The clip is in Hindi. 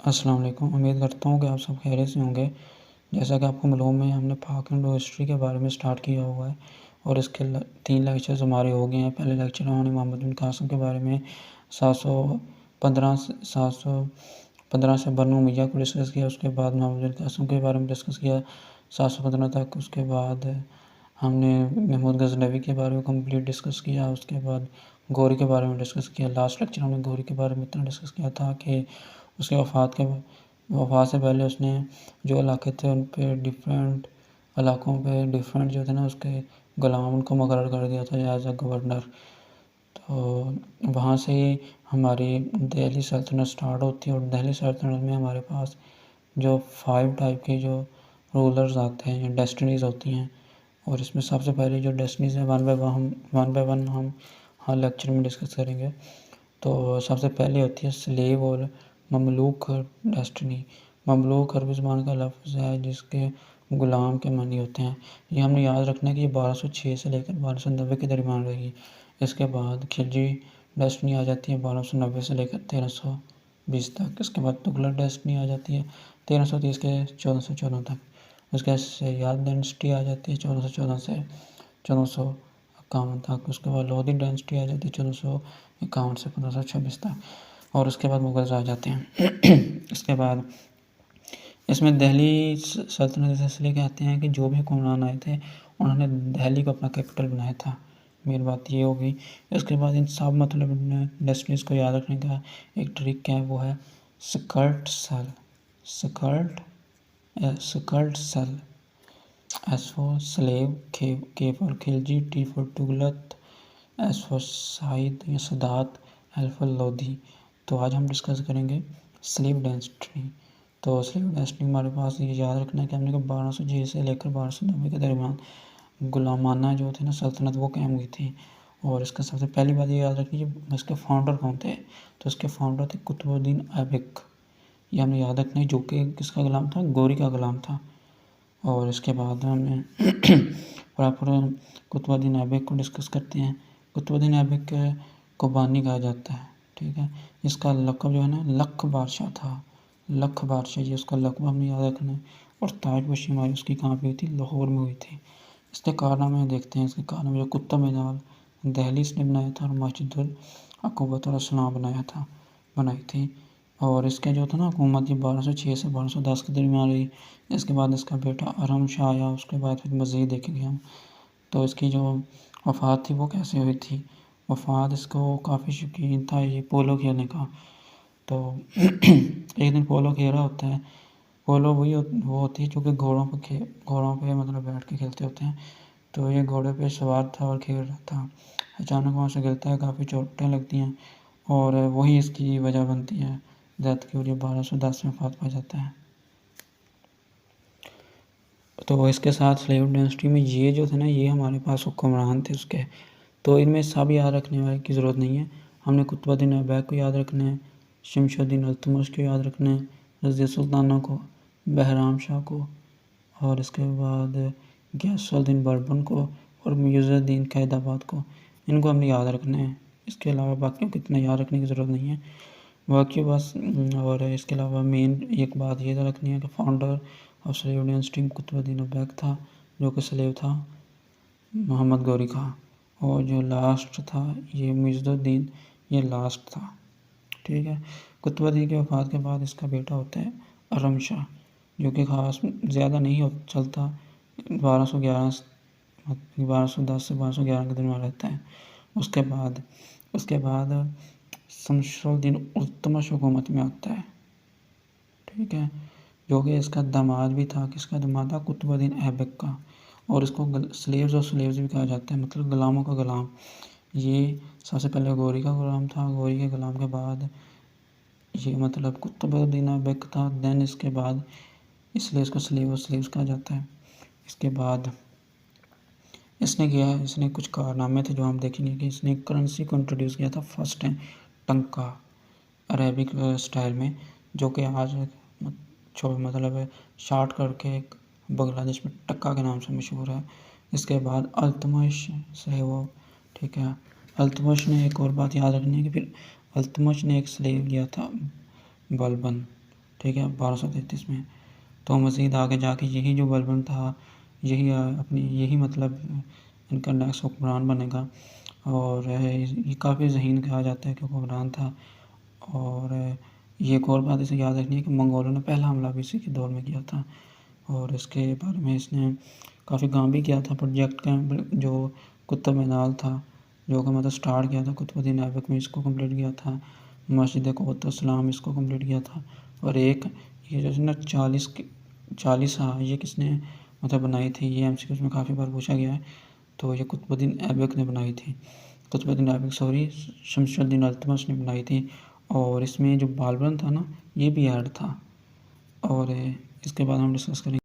अस्सलाम वालेकुम। उम्मीद करता हूँ कि आप सब खैरियत से होंगे। जैसा कि आपको मालूम है, हमने पाक इंडो हिस्ट्री के बारे में स्टार्ट किया हुआ है और इसके 3 लेक्चर्स हमारे हो गए हैं। पहले लेक्चर हमने मोहम्मद बिन कासिम के बारे में 715 से बनु उमय्या को डिस्कस किया। उसके बाद मोहम्मद बिन कासिम के बारे में डिस्कस किया 715 तक। उसके बाद हमने महमूद गजनवी के बारे में कंप्लीट डिस्कस किया। उसके बाद गौरी के बारे में डिस्कस किया। लास्ट लेक्चर हमने गौरी के बारे में इतना डिस्कस किया था कि उसके वफ़ात से पहले उसने जो इलाके थे उन पे डिफरेंट इलाकों पे डिफरेंट जो थे ना उसके गुलाम उनको मुकर्रर कर दिया था एज अ गवर्नर। तो वहाँ से ही हमारी दिल्ली सल्तनत स्टार्ट होती है और दिल्ली सल्तनत में हमारे पास जो 5 टाइप के जो रूलर्स आते हैं या डेस्टिनीज़ होती हैं। और इसमें सबसे पहले जो डेस्टिनीज़ है वन बाय वन हम हर लेक्चर में डिस्कस करेंगे। तो सबसे पहले होती है स्लेव और ममलूक डेस्टिनी। ममलूक अरबी ज़ुबान का लफ्ज़ है जिसके गुलाम के मानी होते हैं। ये हमने याद रखना है कि ये 1206 से लेकर 1290 के दरमियान रही। इसके बाद खिलजी डेस्टिनी आ जाती है 1290 से लेकर 1320 तक। इसके बाद तुगलक डेस्टिनी आ जाती है 1330 के 1414 तक। उसके बाद सयाद डेस्टिनी आ जाती है 1414 से 1451 तक। उसके बाद लोधी डेस्टिनी आ जाती है 1451 से 1526 तक। और उसके बाद मुगल्स आ जाते हैं। इसके बाद इसमें दिल्ली सल्तनत इसलिए कहते हैं कि जो भी हुक्मरान आए थे उन्होंने दिल्ली को अपना कैपिटल बनाया था। मेन बात ये होगी। इसके बाद इन सब मतलब डेस्टिनीज़ को याद रखने का एक ट्रिक है, वो है skirt sale. Skirt sale. S for slave, K for Khilji, T for Tughlaq, S for Sayyid या सदात, एल फॉर लोधी। तो आज हम डिस्कस करेंगे स्लेव डेस्टिनी। तो स्लेव डेस्टिनी हमारे पास ये याद रखना है कि हमने 1206 से लेकर 1290 के दरमियान गुलामाना जो थे ना सल्तनत वो कायम हुई थी। और इसका सबसे पहली बात ये याद रखनी कि इसके फाउंडर कौन थे। तो इसके फाउंडर थे कुतुबुद्दीन ऐबक। ये हमें याद रखना है, जो कि किसका गुलाम था, गौरी का गुलाम था। और इसके बाद हमें प्रॉपर कुतुबुद्दीन ऐबक को डिस्कस करते हैं। कुतुबुद्दीन ऐबक को बानी कहा जाता है, ठीक है। इसका लक़ब जो है ना लख बादशाह था। लख बादशाह ये उसका लक़ब हमें याद रखना है। और ताजपोशी हमारी उसकी कहाँ पे हुई थी, लाहौर में हुई थी। इसके कारनामे देखते हैं। इसके कारनामे जो कुतुब मीनार दिल्ली इसने बनाया था और मस्जिदुल अक़बा बनाई थी। और इसके जो था ना हुकूमत ये 1206 से 1210 के दरमियान रही। इसके बाद इसका बेटा अरम शाह आया। उसके बाद फिर मज़ीद देखेंगे हम। तो इसकी जो वफ़ात थी वो कैसे हुई थी। वफ़ात इसको काफ़ी शौकीन था ये पोलो खेलने का। तो एक दिन पोलो खेल रहा होता है। पोलो वो होती है जो कि घोड़ों पे मतलब बैठ के खेलते होते हैं। तो ये घोड़े पे सवार था और खेल रहा था। अचानक वहाँ से गिरता है, काफ़ी चोटें लगती हैं और वही इसकी वजह बनती है डेथ की। और ये 1210 में वफ़ात पा जाता है। तो इसके साथ स्लेव डायनेस्टी में ये जो थे ना ये हमारे पास हुक्मरान थे उसके। तो इनमें सब याद रखने वाले की ज़रूरत नहीं है। हमने कुतुबुद्दीन ऐबक को याद रखना है, शमशुद्दीन इल्तुतमिश को याद रखना है, रज़िया सुल्ताना को, बहराम शाह को, और इसके बाद गियासुद्दीन बर्बन को और मुइज़ुद्दीन कैदाबाद को। इनको हमने याद रखना है। इसके अलावा बाकियों को इतना याद रखने की ज़रूरत नहीं है बाकी बस। और इसके अलावा मेन एक बात ये रखनी है कि founder of slave dynasty Qutbuddin Aibak था, जो कि स्लेव था मोहम्मद गौरी का। और जो लास्ट था ये मुइज़ुद्दीन, ये लास्ट था, ठीक है। कुतुबुद्दीन की वफ़ात के बाद इसका बेटा होता है अरम शाह, जो कि ख़ास ज़्यादा नहीं चलता। 1210 से 1211 के दरमियान रहता है। उसके बाद शमशुद्दीन इल्तुतमिश हुकूमत में आता है, ठीक है, जो कि इसका दामाद भी था। किसका दामाद था, कुतुबुद्दीन ऐबक का। और इसको स्लेव्स भी कहा जाता है, मतलब गुलामों का गुलाम। ये सबसे पहले गौरी का गुलाम था। गौरी के गुलाम के बाद ये मतलब कुतुबुद्दीन ऐबक था। देन इसके बाद इसलिए इसको स्लेव्स कहा जाता है। इसके बाद इसने किया है, इसने कुछ कारनामे थे जो हम देखेंगे कि इसने करेंसी को इंट्रोड्यूस किया था फर्स्ट टाइम, टंका अरेबिक स्टाइल में, जो कि आज मतलब शार्ट करके एक बांग्लादेश में टक्का के नाम से मशहूर है। इसके बाद अल्तमश से वो, ठीक है। अल्तमश ने एक और बात याद रखनी है कि फिर अल्तमश ने एक स्लेव लिया था बलबन, ठीक है, 1233 में। तो मज़ीद आगे जाके यही जो बलबन था, यही मतलब इनका नेक्स्ट हुक्मरान बनेगा। और ये काफ़ी ज़हीन कहा जाता है कि हुक्मरान था। और ये एक और बात इसे याद रखनी है कि मंगोलों ने पहला हमला भी इसी के दौर में किया था, और इसके बारे में इसने काफ़ी काम भी किया था। प्रोजेक्ट का जो कुतुब मीनार था, जो कि मतलब स्टार्ट किया था कुतुबुद्दीन ऐबक में, इसको कंप्लीट किया था। मस्जिद क़ुव्वतुस्सलाम इसको कंप्लीट किया था। और एक ये जो है ना 40 हाँ, ये किसने मतलब बनाई थी, ये एमसीक्यूज़ में काफ़ी बार पूछा गया है। तो ये कुतुबुद्दीन ऐबक ने बनाई थी, शमसुद्दीन इल्तुतमिश ने बनाई थी। और इसमें जो बालबन था ना, ये भी ऐड था। और इसके बाद हम डिस्कस करेंगे।